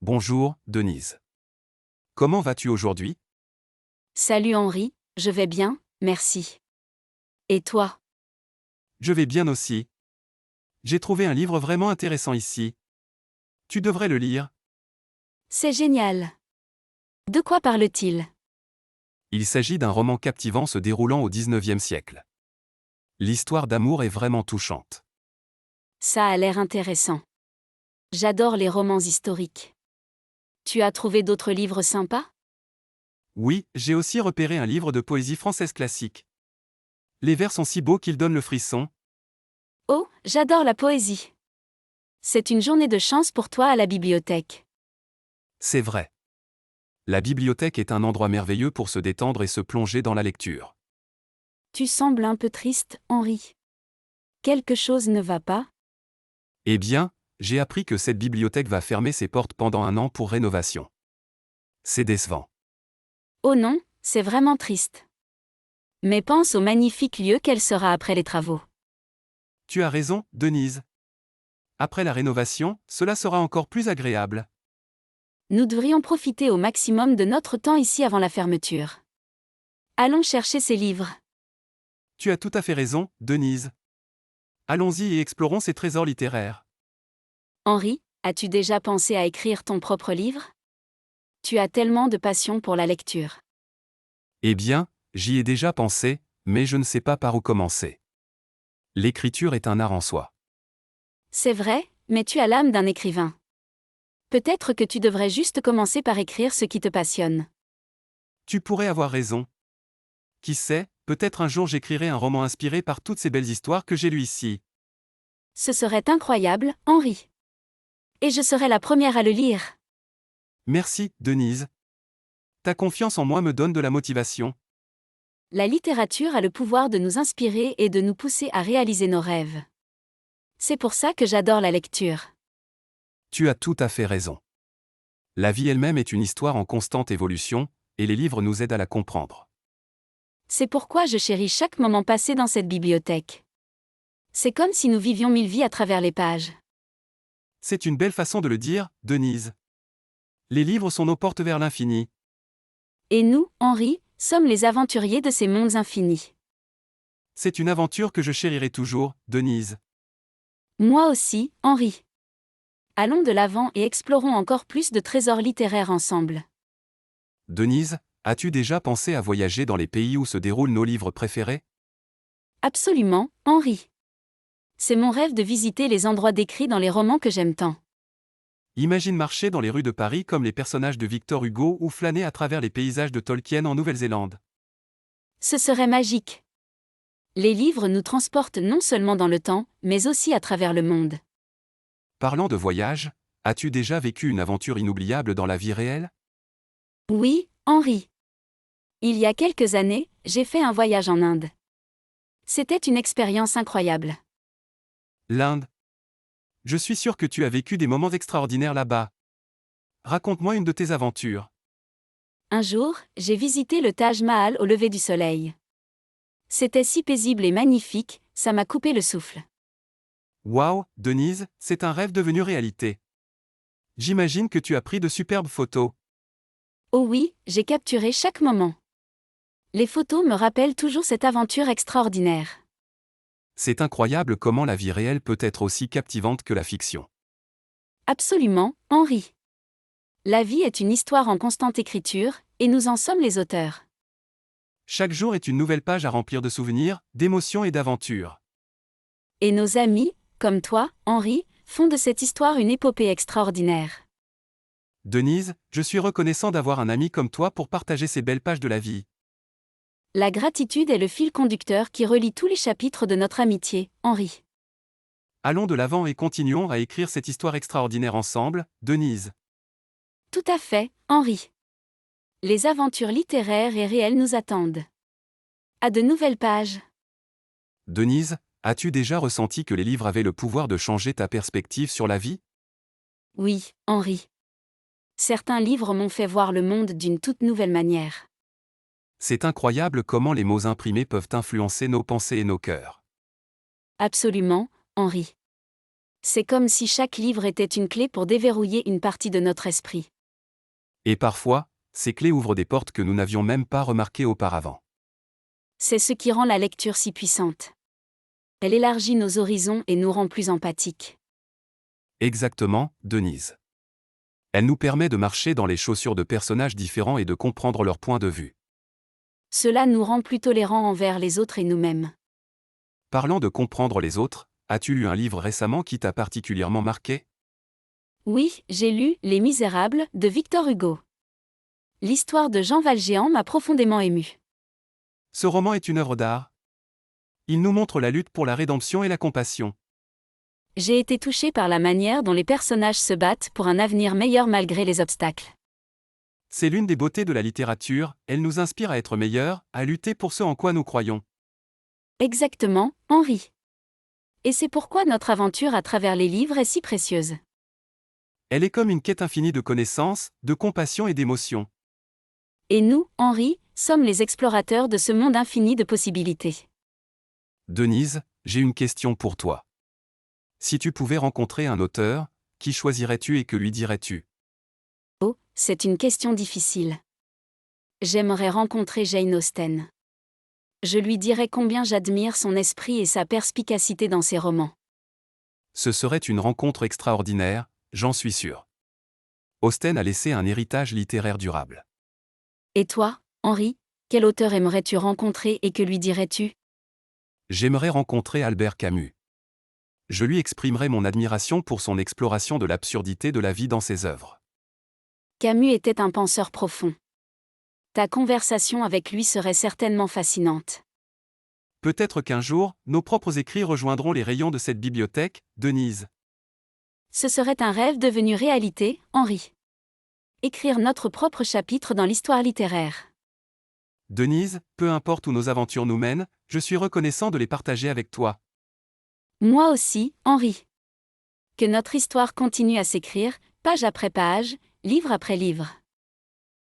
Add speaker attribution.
Speaker 1: Bonjour, Denise. Comment vas-tu aujourd'hui?
Speaker 2: Salut Henri, je vais bien, merci. Et toi?
Speaker 1: Je vais bien aussi. J'ai trouvé un livre vraiment intéressant ici. Tu devrais le lire.
Speaker 2: C'est génial. De quoi parle-t-il?
Speaker 1: Il s'agit d'un roman captivant se déroulant au XIXe siècle. L'histoire d'amour est vraiment touchante.
Speaker 2: Ça a l'air intéressant. J'adore les romans historiques. Tu as trouvé d'autres livres sympas?
Speaker 1: Oui, j'ai aussi repéré un livre de poésie française classique. Les vers sont si beaux qu'ils donnent le frisson.
Speaker 2: Oh, j'adore la poésie. C'est une journée de chance pour toi à la bibliothèque.
Speaker 1: C'est vrai. La bibliothèque est un endroit merveilleux pour se détendre et se plonger dans la lecture.
Speaker 2: Tu sembles un peu triste, Henri. Quelque chose ne va pas?
Speaker 1: Eh bien, j'ai appris que cette bibliothèque va fermer ses portes pendant un an pour rénovation. C'est décevant.
Speaker 2: Oh non, c'est vraiment triste. Mais pense au magnifique lieu qu'elle sera après les travaux.
Speaker 1: Tu as raison, Denise. Après la rénovation, cela sera encore plus agréable.
Speaker 2: Nous devrions profiter au maximum de notre temps ici avant la fermeture. Allons chercher ces livres.
Speaker 1: Tu as tout à fait raison, Denise. Allons-y et explorons ces trésors littéraires.
Speaker 2: Henri, as-tu déjà pensé à écrire ton propre livre? Tu as tellement de passion pour la lecture.
Speaker 1: Eh bien, j'y ai déjà pensé, mais je ne sais pas par où commencer. L'écriture est un art en soi.
Speaker 2: C'est vrai, mais tu as l'âme d'un écrivain. Peut-être que tu devrais juste commencer par écrire ce qui te passionne.
Speaker 1: Tu pourrais avoir raison. Qui sait, peut-être un jour j'écrirai un roman inspiré par toutes ces belles histoires que j'ai lues ici.
Speaker 2: Ce serait incroyable, Henri. Et je serais la première à le lire.
Speaker 1: Merci, Denise. Ta confiance en moi me donne de la motivation.
Speaker 2: La littérature a le pouvoir de nous inspirer et de nous pousser à réaliser nos rêves. C'est pour ça que j'adore la lecture.
Speaker 1: Tu as tout à fait raison. La vie elle-même est une histoire en constante évolution, et les livres nous aident à la comprendre.
Speaker 2: C'est pourquoi je chéris chaque moment passé dans cette bibliothèque. C'est comme si nous vivions 1000 vies à travers les pages.
Speaker 1: C'est une belle façon de le dire, Denise. Les livres sont nos portes vers l'infini.
Speaker 2: Et nous, Henri, sommes les aventuriers de ces mondes infinis.
Speaker 1: C'est une aventure que je chérirai toujours, Denise.
Speaker 2: Moi aussi, Henri. Allons de l'avant et explorons encore plus de trésors littéraires ensemble.
Speaker 1: Denise, as-tu déjà pensé à voyager dans les pays où se déroulent nos livres préférés?
Speaker 2: Absolument, Henri. C'est mon rêve de visiter les endroits décrits dans les romans que j'aime tant.
Speaker 1: Imagine marcher dans les rues de Paris comme les personnages de Victor Hugo ou flâner à travers les paysages de Tolkien en Nouvelle-Zélande.
Speaker 2: Ce serait magique. Les livres nous transportent non seulement dans le temps, mais aussi à travers le monde.
Speaker 1: Parlant de voyage, as-tu déjà vécu une aventure inoubliable dans la vie réelle?
Speaker 2: Oui, Henri. Il y a quelques années, j'ai fait un voyage en Inde. C'était une expérience incroyable.
Speaker 1: L'Inde. Je suis sûr que tu as vécu des moments extraordinaires là-bas. Raconte-moi une de tes aventures.
Speaker 2: Un jour, j'ai visité le Taj Mahal au lever du soleil. C'était si paisible et magnifique, ça m'a coupé le souffle.
Speaker 1: Waouh, Denise, c'est un rêve devenu réalité. J'imagine que tu as pris de superbes photos.
Speaker 2: Oh oui, j'ai capturé chaque moment. Les photos me rappellent toujours cette aventure extraordinaire.
Speaker 1: C'est incroyable comment la vie réelle peut être aussi captivante que la fiction.
Speaker 2: Absolument, Henri. La vie est une histoire en constante écriture, et nous en sommes les auteurs.
Speaker 1: Chaque jour est une nouvelle page à remplir de souvenirs, d'émotions et d'aventures.
Speaker 2: Et nos amis, comme toi, Henri, font de cette histoire une épopée extraordinaire.
Speaker 1: Denise, je suis reconnaissant d'avoir un ami comme toi pour partager ces belles pages de la vie.
Speaker 2: La gratitude est le fil conducteur qui relie tous les chapitres de notre amitié, Henri.
Speaker 1: Allons de l'avant et continuons à écrire cette histoire extraordinaire ensemble, Denise.
Speaker 2: Tout à fait, Henri. Les aventures littéraires et réelles nous attendent. À de nouvelles pages.
Speaker 1: Denise, as-tu déjà ressenti que les livres avaient le pouvoir de changer ta perspective sur la vie?
Speaker 2: Oui, Henri. Certains livres m'ont fait voir le monde d'une toute nouvelle manière.
Speaker 1: C'est incroyable comment les mots imprimés peuvent influencer nos pensées et nos cœurs.
Speaker 2: Absolument, Henri. C'est comme si chaque livre était une clé pour déverrouiller une partie de notre esprit.
Speaker 1: Et parfois, ces clés ouvrent des portes que nous n'avions même pas remarquées auparavant.
Speaker 2: C'est ce qui rend la lecture si puissante. Elle élargit nos horizons et nous rend plus empathiques.
Speaker 1: Exactement, Denise. Elle nous permet de marcher dans les chaussures de personnages différents et de comprendre leur point de vue.
Speaker 2: Cela nous rend plus tolérants envers les autres et nous-mêmes.
Speaker 1: Parlant de comprendre les autres, as-tu lu un livre récemment qui t'a particulièrement marqué?
Speaker 2: Oui, j'ai lu Les Misérables de Victor Hugo. L'histoire de Jean Valjean m'a profondément ému.
Speaker 1: Ce roman est une œuvre d'art. Il nous montre la lutte pour la rédemption et la compassion.
Speaker 2: J'ai été touchée par la manière dont les personnages se battent pour un avenir meilleur malgré les obstacles.
Speaker 1: C'est l'une des beautés de la littérature, elle nous inspire à être meilleurs, à lutter pour ce en quoi nous croyons.
Speaker 2: Exactement, Henri. Et c'est pourquoi notre aventure à travers les livres est si précieuse.
Speaker 1: Elle est comme une quête infinie de connaissances, de compassion et d'émotion.
Speaker 2: Et nous, Henri, sommes les explorateurs de ce monde infini de possibilités.
Speaker 1: Denise, j'ai une question pour toi. Si tu pouvais rencontrer un auteur, qui choisirais-tu et que lui dirais-tu?
Speaker 2: Oh, c'est une question difficile. J'aimerais rencontrer Jane Austen. Je lui dirais combien j'admire son esprit et sa perspicacité dans ses romans.
Speaker 1: Ce serait une rencontre extraordinaire, j'en suis sûr. Austen a laissé un héritage littéraire durable.
Speaker 2: Et toi, Henri, quel auteur aimerais-tu rencontrer et que lui dirais-tu?
Speaker 1: J'aimerais rencontrer Albert Camus. Je lui exprimerai mon admiration pour son exploration de l'absurdité de la vie dans ses œuvres.
Speaker 2: Camus était un penseur profond. Ta conversation avec lui serait certainement fascinante.
Speaker 1: Peut-être qu'un jour, nos propres écrits rejoindront les rayons de cette bibliothèque, Denise.
Speaker 2: Ce serait un rêve devenu réalité, Henri. Écrire notre propre chapitre dans l'histoire littéraire.
Speaker 1: Denise, peu importe où nos aventures nous mènent, je suis reconnaissant de les partager avec toi.
Speaker 2: Moi aussi, Henri. Que notre histoire continue à s'écrire, page après page, livre après livre.